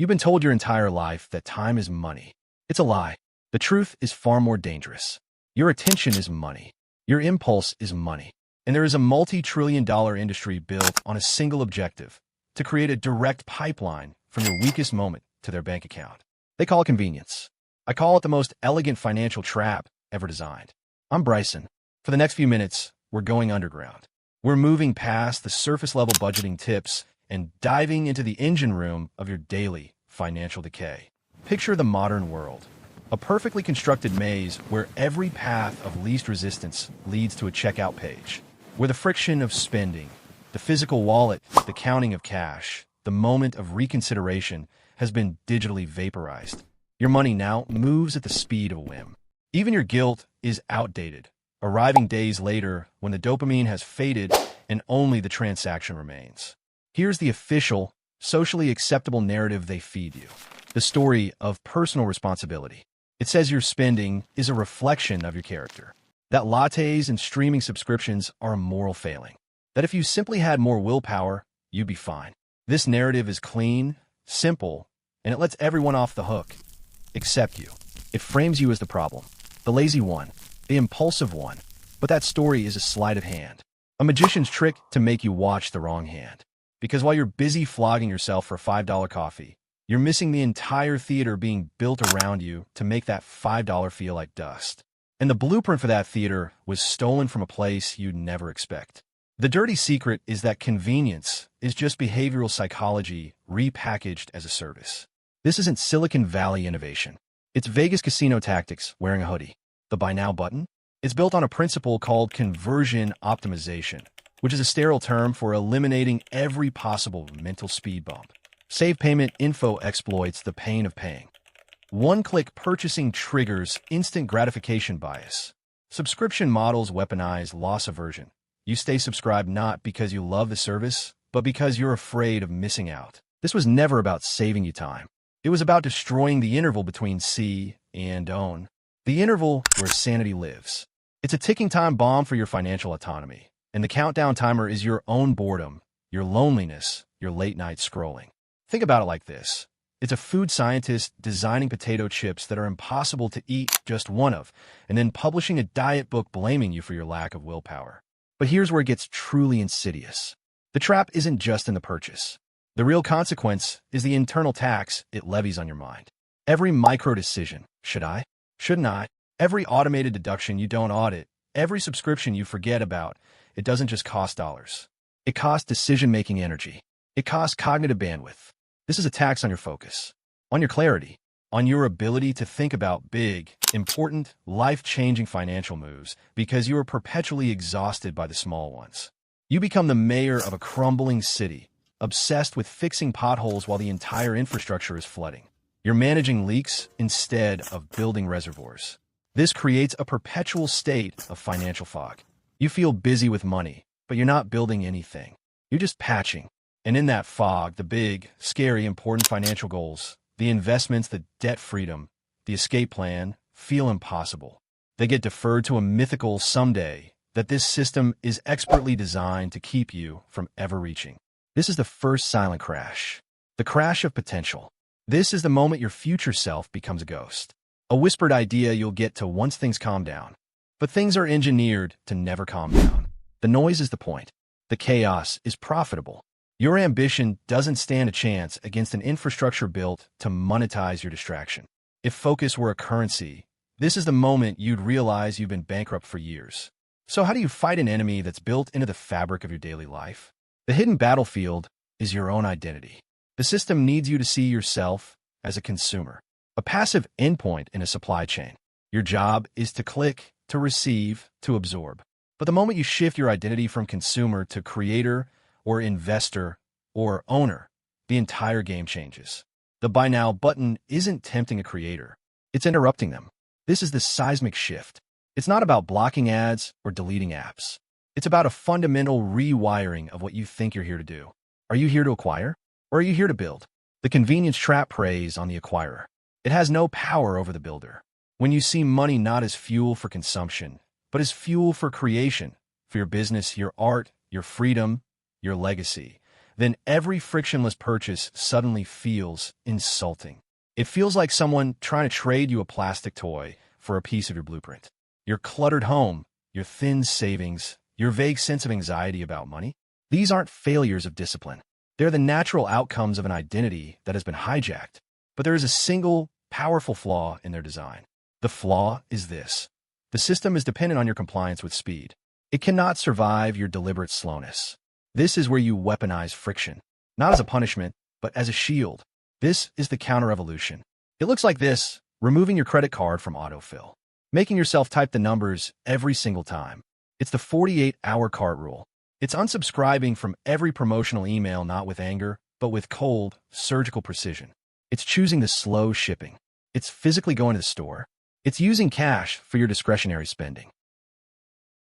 You've been told your entire life that time is money. It's a lie. The truth is far more dangerous. Your attention is money. Your impulse is money. And there is a multi-trillion-dollar industry built on a single objective: to create a direct pipeline from your weakest moment to their bank account. They call it convenience. I call it the most elegant financial trap ever designed. I'm Bryson. For the next few minutes, we're going underground. We're moving past the surface-level budgeting tips and diving into the engine room of your daily financial decay. Picture the modern world, a perfectly constructed maze where every path of least resistance leads to a checkout page, where the friction of spending, the physical wallet, the counting of cash, the moment of reconsideration has been digitally vaporized. Your money now moves at the speed of a whim. Even your guilt is outdated, arriving days later when the dopamine has faded and only the transaction remains. Here's the official, socially acceptable narrative they feed you: the story of personal responsibility. It says your spending is a reflection of your character, that lattes and streaming subscriptions are a moral failing, that if you simply had more willpower, you'd be fine. This narrative is clean, simple, and it lets everyone off the hook, except you. It frames you as the problem, the lazy one, the impulsive one. But that story is a sleight of hand, a magician's trick to make you watch the wrong hand. Because while you're busy flogging yourself for a $5 coffee, you're missing the entire theater being built around you to make that $5 feel like dust. And the blueprint for that theater was stolen from a place you'd never expect. The dirty secret is that convenience is just behavioral psychology repackaged as a service. This isn't Silicon Valley innovation. It's Vegas casino tactics wearing a hoodie. The Buy Now button? It's built on a principle called conversion optimization, which is a sterile term for eliminating every possible mental speed bump. Save payment info exploits the pain of paying. One-click purchasing triggers instant gratification bias. Subscription models weaponize loss aversion. You stay subscribed not because you love the service, but because you're afraid of missing out. This was never about saving you time. It was about destroying the interval between see and own, the interval where sanity lives. It's a ticking time bomb for your financial autonomy. And the countdown timer is your own boredom, your loneliness, your late-night scrolling. Think about it like this. It's a food scientist designing potato chips that are impossible to eat just one of, and then publishing a diet book blaming you for your lack of willpower. But here's where it gets truly insidious. The trap isn't just in the purchase. The real consequence is the internal tax it levies on your mind. Every micro-decision, should I? Shouldn't I? Every automated deduction you don't audit, every subscription you forget about, it doesn't just cost dollars. It costs decision-making energy. It costs cognitive bandwidth. This is a tax on your focus, on your clarity, on your ability to think about big, important, life-changing financial moves because you are perpetually exhausted by the small ones. You become the mayor of a crumbling city, obsessed with fixing potholes while the entire infrastructure is flooding. You're managing leaks instead of building reservoirs. This creates a perpetual state of financial fog. You feel busy with money, but you're not building anything. You're just patching. And in that fog, the big, scary, important financial goals, the investments, the debt freedom, the escape plan, feel impossible. They get deferred to a mythical someday that this system is expertly designed to keep you from ever reaching. This is the first silent crash, the crash of potential. This is the moment your future self becomes a ghost, a whispered idea you'll get to once things calm down. But things are engineered to never calm down. The noise is the point. The chaos is profitable. Your ambition doesn't stand a chance against an infrastructure built to monetize your distraction. If focus were a currency, this is the moment you'd realize you've been bankrupt for years. So how do you fight an enemy that's built into the fabric of your daily life? The hidden battlefield is your own identity. The system needs you to see yourself as a consumer, a passive endpoint in a supply chain. Your job is to click, to receive, to absorb. But the moment you shift your identity from consumer to creator or investor or owner, the entire game changes. The Buy Now button isn't tempting a creator. It's interrupting them. This is the seismic shift. It's not about blocking ads or deleting apps. It's about a fundamental rewiring of what you think you're here to do. Are you here to acquire? Or are you here to build? The convenience trap preys on the acquirer. It has no power over the builder. When you see money not as fuel for consumption, but as fuel for creation, for your business, your art, your freedom, your legacy, then every frictionless purchase suddenly feels insulting. It feels like someone trying to trade you a plastic toy for a piece of your blueprint. Your cluttered home, your thin savings, your vague sense of anxiety about money, these aren't failures of discipline. They're the natural outcomes of an identity that has been hijacked. But there is a single, powerful flaw in their design. The flaw is this. The system is dependent on your compliance with speed. It cannot survive your deliberate slowness. This is where you weaponize friction, not as a punishment, but as a shield. This is the counter-evolution. It looks like this: removing your credit card from autofill, making yourself type the numbers every single time. It's the 48-hour cart rule. It's unsubscribing from every promotional email, not with anger, but with cold, surgical precision. It's choosing the slow shipping. It's physically going to the store. It's using cash for your discretionary spending.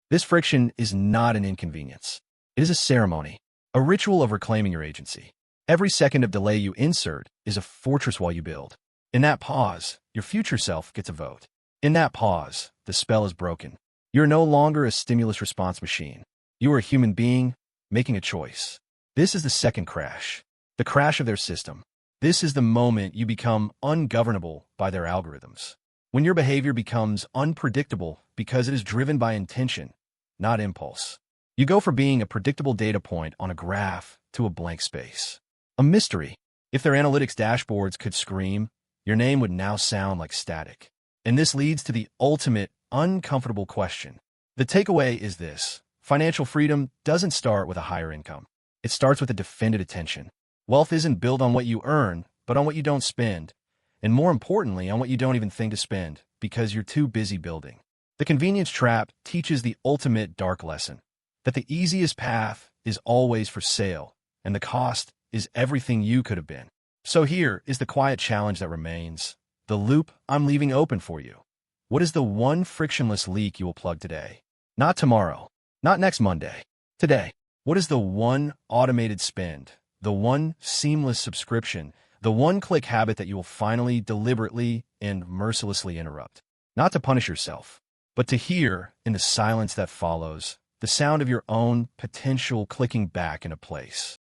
This friction is not an inconvenience. It is a ceremony, a ritual of reclaiming your agency. Every second of delay you insert is a fortress wall you build. In that pause, your future self gets a vote. In that pause, the spell is broken. You're no longer a stimulus response machine. You are a human being making a choice. This is the second crash, the crash of their system. This is the moment you become ungovernable by their algorithms. When your behavior becomes unpredictable because it is driven by intention, not impulse. You go from being a predictable data point on a graph to a blank space. A mystery. If their analytics dashboards could scream, your name would now sound like static. And this leads to the ultimate uncomfortable question. The takeaway is this: financial freedom doesn't start with a higher income. It starts with a defended attention. Wealth isn't built on what you earn, but on what you don't spend. And more importantly, on what you don't even think to spend, because you're too busy building. The convenience trap teaches the ultimate dark lesson, that the easiest path is always for sale, and the cost is everything you could have been. So here is the quiet challenge that remains, the loop I'm leaving open for you. What is the one frictionless leak you will plug today? Not tomorrow, not next Monday. Today. What is the one automated spend, the one seamless subscription, the one-click habit that you will finally, deliberately, and mercilessly interrupt? Not to punish yourself, but to hear, in the silence that follows, the sound of your own potential clicking back into place.